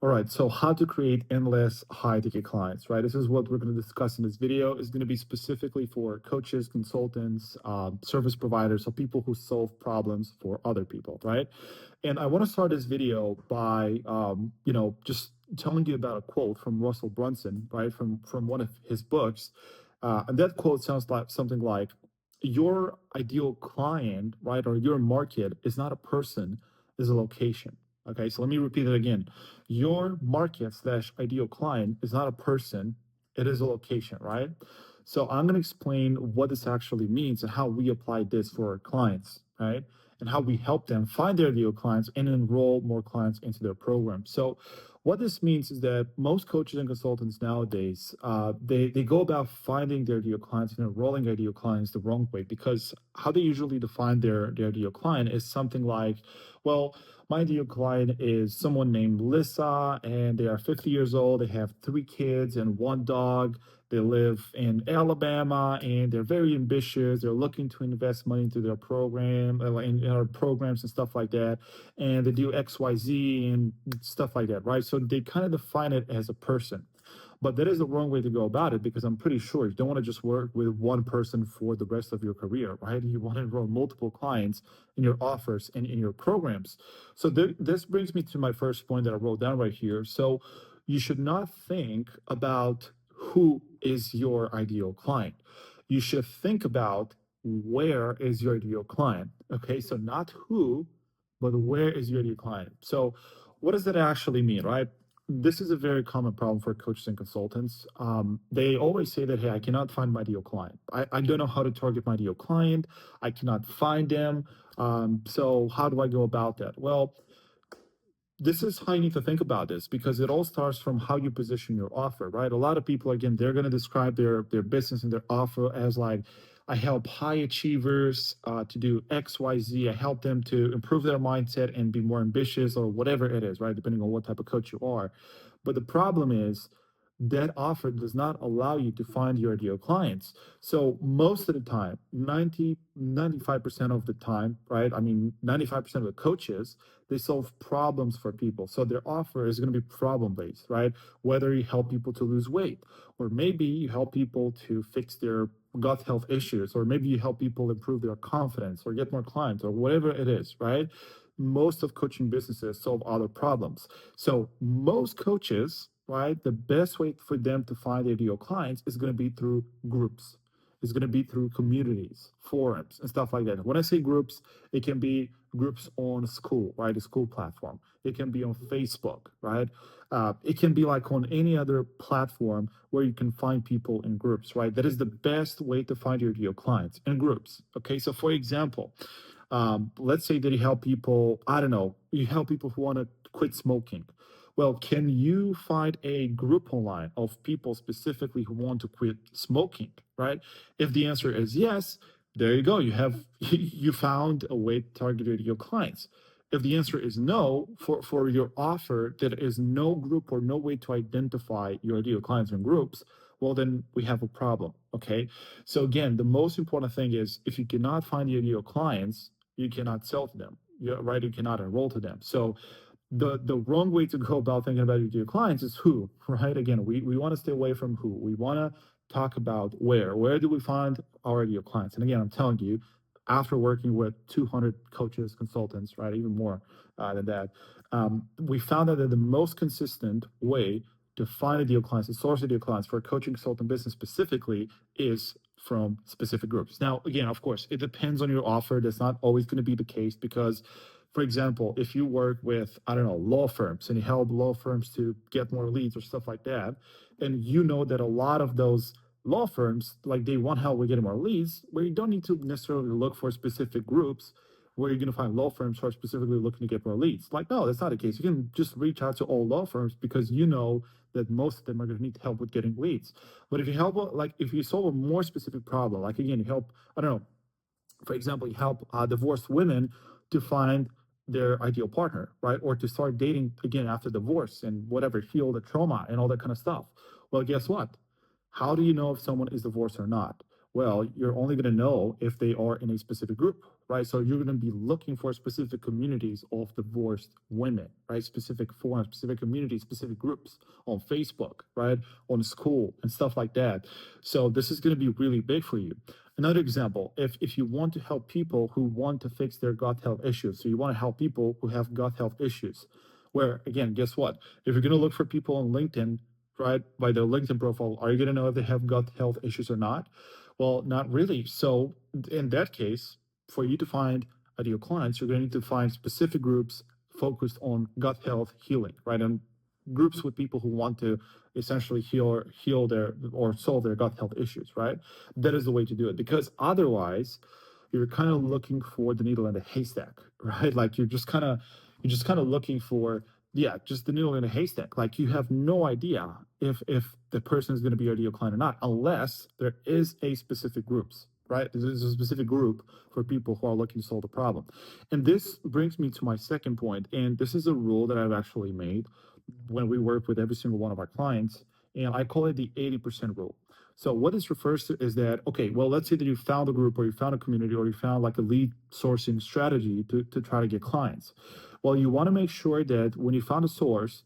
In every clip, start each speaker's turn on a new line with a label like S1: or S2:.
S1: All right, so how to create endless high-ticket clients, right? This is what we're going to discuss in this video. It's going to be specifically for coaches, consultants, service providers, so people who solve problems for other people, right? And I want to start this video by, just telling you about a quote from Russell Brunson, right, from one of his books. And that quote sounds like something like, "Your ideal client, right, or your market is not a person, is a location." Okay, so let me repeat it again. Your market slash ideal client is not a person, it is a location, right? So I'm going to explain what this actually means and how we apply this for our clients, right? And how we help them find their ideal clients and enroll more clients into their program. So what this means is that most coaches and consultants nowadays, they go about finding their ideal clients and enrolling ideal clients the wrong way, because how they usually define their ideal client is something like, well, my ideal client is someone named Lissa, and they are 50 years old. They have three kids and one dog. They live in Alabama, and they're very ambitious. They're looking to invest money into their program, in our programs and stuff like that. And they do X, Y, Z and stuff like that, right? So they kind of define it as a person. But that is the wrong way to go about it, because I'm pretty sure you don't want to just work with one person for the rest of your career, right? You want to enroll multiple clients in your offers and in your programs. So this brings me to my first point that I wrote down right here. So you should not think about who is your ideal client. You should think about where is your ideal client. Okay, so not who, but where is your ideal client. So what does that actually mean, right? This is a very common problem for coaches and consultants. They always say that, hey, I cannot find my ideal client. I don't know how to target my ideal client. I cannot find them. So how do I go about that? Well, this is how you need to think about this, because it all starts from how you position your offer, right? A lot of people, again, they're going to describe their business and their offer as like, I help high achievers to do X, Y, Z. I help them to improve their mindset and be more ambitious, or whatever it is, right? Depending on what type of coach you are. But the problem is that offer does not allow you to find your ideal clients. So most of the time, 95% of the time, right? I mean, 95% of the coaches, they solve problems for people. So their offer is going to be problem based, right? Whether you help people to lose weight, or maybe you help people to fix their gut health issues, or maybe you help people improve their confidence or get more clients, or whatever it is, right? Most of coaching businesses solve other problems. So most coaches, right, the best way for them to find ideal clients is going to be through groups. It's going to be through communities, forums, and stuff like that. When I say groups, it can be groups on school, right? A school platform. It can be on Facebook, right? It can be like on any other platform where you can find people in groups, right? That is the best way to find your ideal clients, in groups. Okay, so for example, let's say that you help people, I don't know, you help people who want to quit smoking. Well, can you find a group online of people specifically who want to quit smoking, right? If the answer is yes, there you go. You have you found a way to target your clients. If the answer is no, for your offer, there is no group or no way to identify your ideal clients in groups, well, then we have a problem. Okay. So again, the most important thing is, if you cannot find your ideal clients, you cannot sell to them. Right? You cannot enroll to them. So the wrong way to go about thinking about your clients is who, right? Again, we want to stay away from who. We want to talk about where. Where do we find our ideal clients? And again, I'm telling you, after working with 200 coaches, consultants, right, even more than that, we found out that the most consistent way to find ideal clients, to source ideal clients for a coaching consultant business specifically, is from specific groups. Now, again, of course, it depends on your offer. That's not always going to be the case, because for example, if you work with, I don't know, law firms, and you help law firms to get more leads or stuff like that, and you know that a lot of those law firms, like, they want help with getting more leads, where you don't need to necessarily look for specific groups where you're going to find law firms who are specifically looking to get more leads. Like, no, that's not the case. You can just reach out to all law firms, because you know that most of them are going to need help with getting leads. But if you help, like, if you solve a more specific problem, like, again, you help, I don't know, for example, you help divorced women to find their ideal partner, right? Or to start dating again after divorce, and whatever, heal the trauma and all that kind of stuff. Well, guess what? How do you know if someone is divorced or not? Well, you're only going to know if they are in a specific group. right? So you're going to be looking for specific communities of divorced women, right? Specific forums, specific communities, specific groups on Facebook, right? On school and stuff like that. So this is going to be really big for you. Another example, if you want to help people who want to fix their gut health issues, so you want to help people who have gut health issues, where again, guess what? If you're going to look for people on LinkedIn, right, by their LinkedIn profile, are you going to know if they have gut health issues or not? Well, not really. So in that case, for you to find ideal clients, you're going to need to find specific groups focused on gut health healing, right? And groups with people who want to essentially heal their or solve their gut health issues, right? That is the way to do it, because otherwise you're kind of looking for the needle in the haystack, right? Like you're just kind of looking for, yeah, just the needle in a haystack. Like you have no idea if the person is going to be your ideal client or not, unless there is a specific groups, right? There's a specific group for people who are looking to solve the problem. And this brings me to my second point, and this is a rule that I've actually made when we work with every single one of our clients, and I call it the 80% rule. So what this refers to is that, okay, well, let's say that you found a group or you found a community or you found like a lead sourcing strategy to try to get clients. Well, you want to make sure that when you found a source,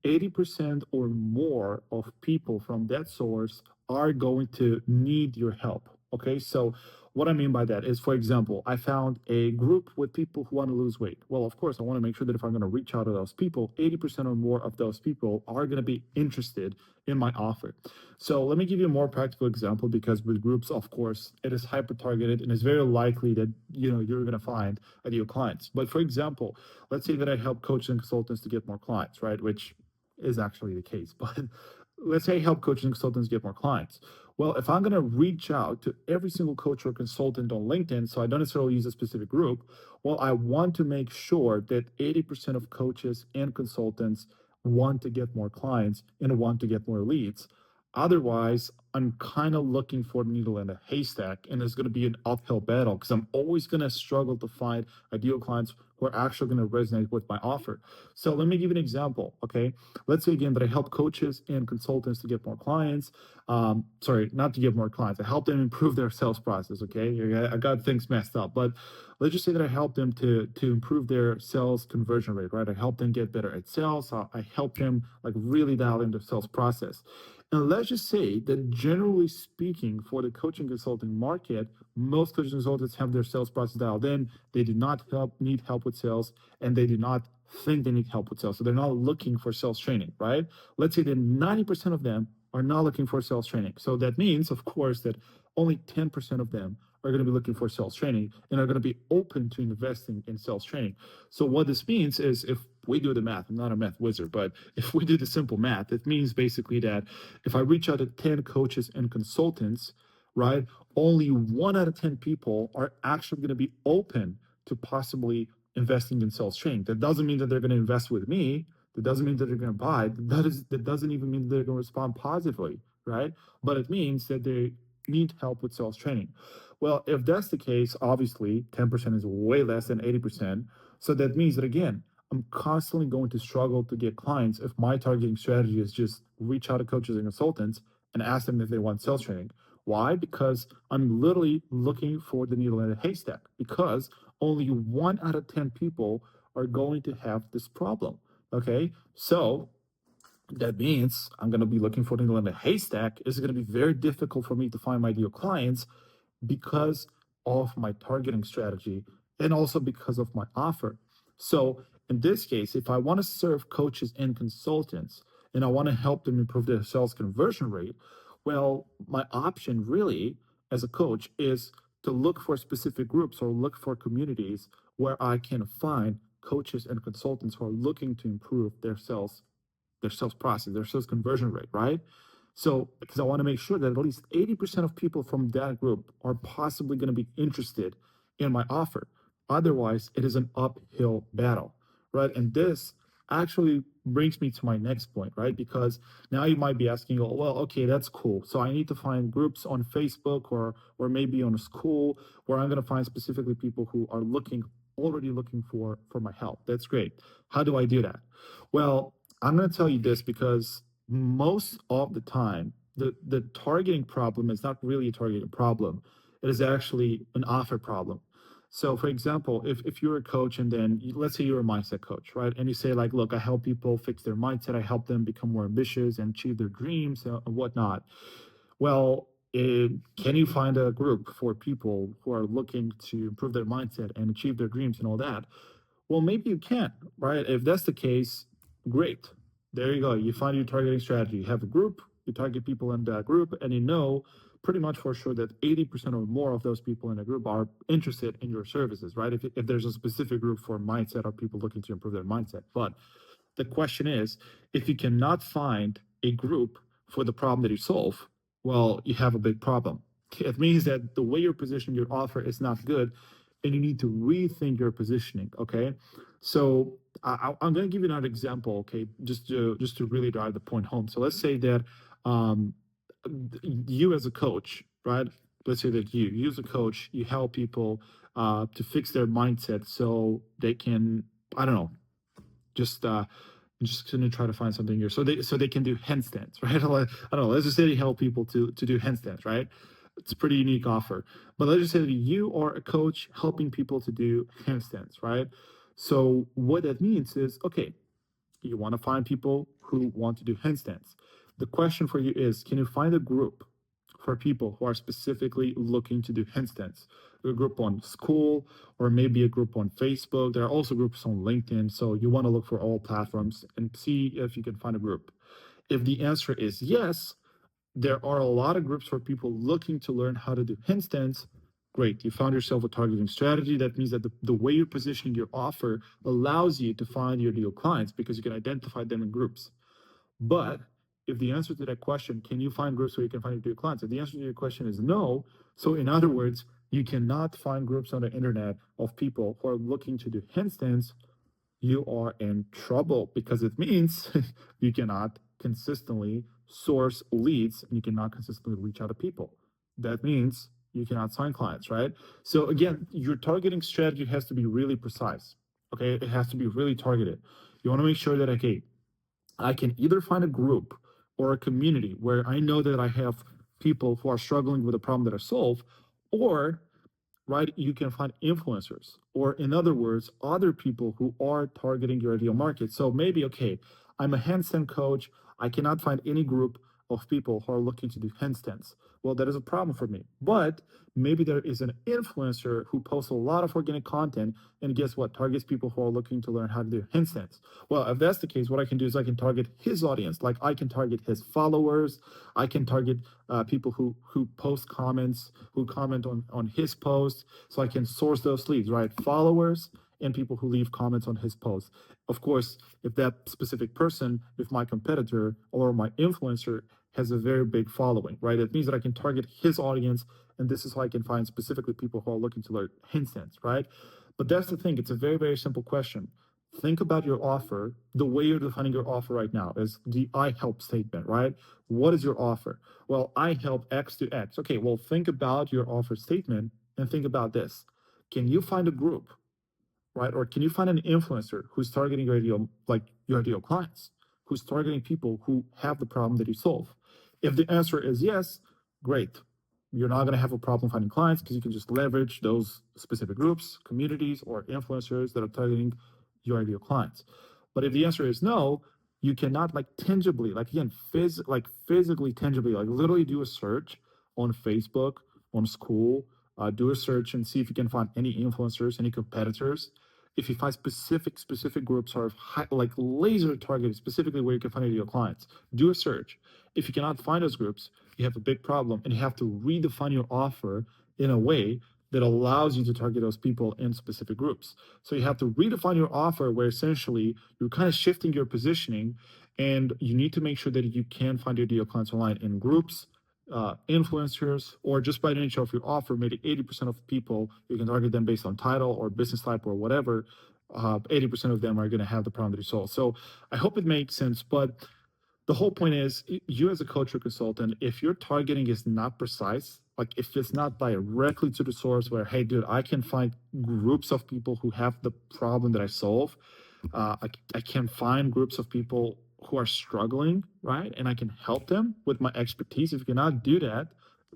S1: 80% or more of people from that source are going to need your help. Okay, so what I mean by that is, for example, I found a group with people who want to lose weight. Well, of course, I want to make sure that if I'm going to reach out to those people, 80% or more of those people are going to be interested in my offer. So let me give you a more practical example, because with groups, of course, it is hyper targeted and it's very likely that you're going to find ideal clients. But for example, let's say that I help coaches and consultants to get more clients, right? Which is actually the case. But let's say I help coaches and consultants get more clients. Well, if I'm going to reach out to every single coach or consultant on LinkedIn, so I don't necessarily use a specific group, well, I want to make sure that 80% of coaches and consultants want to get more clients and want to get more leads. Otherwise, I'm kind of looking for a needle in a haystack, and it's going to be an uphill battle because I'm always going to struggle to find ideal clients who are actually going to resonate with my offer. So let me give you an example. Okay, let's say again that I help coaches and consultants to get more clients. Sorry, not to get more clients. I help them improve their sales process. Okay, I got things messed up, but let's just say that I help them to improve their sales conversion rate. Right, I help them get better at sales. I help them like really dial into sales process. And let's just say that generally speaking, for the coaching consulting market, most coaching consultants have their sales process dialed in. They do not need help with sales, and they do not think they need help with sales. So they're not looking for sales training, right? Let's say that 90% of them are not looking for sales training. So that means, of course, that only 10% of them are going to be looking for sales training and are going to be open to investing in sales training. So what this means is, if we do the math, I'm not a math wizard, but if we do the simple math, it means basically that if I reach out to 10 coaches and consultants, right, only 1 out of 10 people are actually going to be open to possibly investing in sales training. That doesn't mean that they're going to invest with me. That doesn't mean that they're going to buy. That doesn't even mean that they're going to respond positively, right? But it means that they need help with sales training. Well, if that's the case, obviously 10% is way less than 80%. So that means that again, I'm constantly going to struggle to get clients if my targeting strategy is just reach out to coaches and consultants and ask them if they want sales training. Why? Because I'm literally looking for the needle in a haystack, because only 1 out of 10 people are going to have this problem. Okay. So that means I'm going to be looking for the needle in a haystack. It's going to be very difficult for me to find my ideal clients because of my targeting strategy and also because of my offer. So in this case, if I want to serve coaches and consultants and I want to help them improve their sales conversion rate, well, my option really as a coach is to look for specific groups or look for communities where I can find coaches and consultants who are looking to improve their sales process, their sales conversion rate, right? So, because I want to make sure that at least 80% of people from that group are possibly going to be interested in my offer. Otherwise, it is an uphill battle, right? And this actually brings me to my next point, right? Because now you might be asking, oh, well, okay, that's cool. So I need to find groups on Facebook or maybe on a school where I'm going to find specifically people who are already looking for my help. That's great. How do I do that? Well, I'm going to tell you this because most of the time, the targeting problem is not really a targeting problem. It is actually an offer problem. So, for example, if you're a coach and then let's say you're a mindset coach, right? And you say like, look, I help people fix their mindset. I help them become more ambitious and achieve their dreams and whatnot. Well, can you find a group for people who are looking to improve their mindset and achieve their dreams and all that? Well, maybe you can, right? If that's the case, great. There you go. You find your targeting strategy. You have a group, you target people in that group, and you know pretty much for sure that 80% or more of those people in a group are interested in your services, right? If there's a specific group for mindset or people looking to improve their mindset. But the question is, if you cannot find a group for the problem that you solve, well, you have a big problem. It means that the way you're positioning your offer is not good, and you need to rethink your positioning. Okay, so I'm going to give you another example. Okay, just to really drive the point home. So let's say that um, you as a coach, right? Let's say that you as a coach, you help people to fix their mindset so they can, I don't know, just I'm just gonna try to find something here. So they can do handstands, right? I don't know. Let's just say they help people to do handstands, right? It's a pretty unique offer. But let's just say that you are a coach helping people to do handstands, right? So what that means is, okay, you want to find people who want to do handstands. The question for you is, can you find a group for people who are specifically looking to do handstands? A group on school or maybe a group on Facebook. There are also groups on LinkedIn. So you want to look for all platforms and see if you can find a group. If the answer is yes, there are a lot of groups for people looking to learn how to do handstands. Great. You found yourself a targeting strategy. That means that the way you're positioning your offer allows you to find your ideal clients because you can identify them in groups. But if the answer to that question, can you find groups where you can find your ideal clients? If the answer to your question is no, so in other words, you cannot find groups on the internet of people who are looking to do handstands, you are in trouble because it means you cannot consistently source leads and you cannot consistently reach out to people. That means you cannot sign clients, right? So again, your targeting strategy has to be really precise. Okay, it has to be really targeted. You want to make sure that okay, I can either find a group or a community where I know that I have people who are struggling with a problem that I solve, or right? You can find influencers, or in other words, other people who are targeting your ideal market. So maybe, okay, I'm a handstand coach. I cannot find any group of people who are looking to do handstands. Well, that is a problem for me. But maybe there is an influencer who posts a lot of organic content, and guess what? Targets people who are looking to learn how to do handstands. Well, if that's the case, what I can do is I can target his audience. Like I can target his followers. I can target people who post comments, who comment on his posts, so I can source those leads, right? Followers and people who leave comments on his posts. Of course, if that specific person, if my competitor or my influencer has a very big following, right? It means that I can target his audience, and this is how I can find specifically people who are looking to learn handstands, right? But that's the thing. It's a very, very simple question. Think about your offer. The way you're defining your offer right now is the I help statement, right? What is your offer? Well, I help X to X. Okay, well, think about your offer statement and think about this. Can you find a group, right? Or can you find an influencer who's targeting your ideal, like your ideal clients, who's targeting people who have the problem that you solve? If the answer is yes, great. You're not going to have a problem finding clients because you can just leverage those specific groups, communities, or influencers that are targeting your ideal clients. But if the answer is no, you cannot like tangibly, like again, physically, tangibly, like literally do a search on Facebook, on school, do a search and see if you can find any influencers, any competitors. If you find specific groups are like laser targeted specifically where you can find your clients, do a search. If you cannot find those groups, you have a big problem, and you have to redefine your offer in a way that allows you to target those people in specific groups. So you have to redefine your offer where essentially you're kind of shifting your positioning, and you need to make sure that you can find your ideal clients online in groups, influencers, or just by the nature of your offer, maybe 80% of people, you can target them based on title or business type or whatever. 80% of them are going to have the problem that you solve. So I hope it makes sense. But the whole point is, you as a coach or consultant, if your targeting is not precise, like if it's not directly to the source where, hey, dude, I can find groups of people who have the problem that I solve. I can find groups of people who are struggling, right? And I can help them with my expertise. If you cannot do that,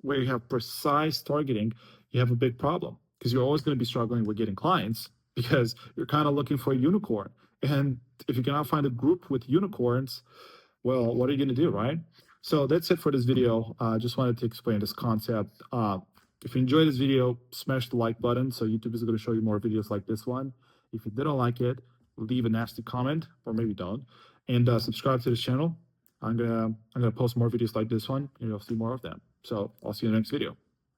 S1: where you have precise targeting, you have a big problem. because you're always going to be struggling with getting clients because you're kind of looking for a unicorn. And if you cannot find a group with unicorns, well, what are you going to do, right? So that's it for this video. Just wanted to explain this concept. If you enjoyed this video, smash the like button. So YouTube is going to show you more videos like this one. If you didn't like it, leave a nasty comment, or maybe don't, and subscribe to this channel. I'm gonna post more videos like this one, and you'll see more of them. So I'll see you in the next video.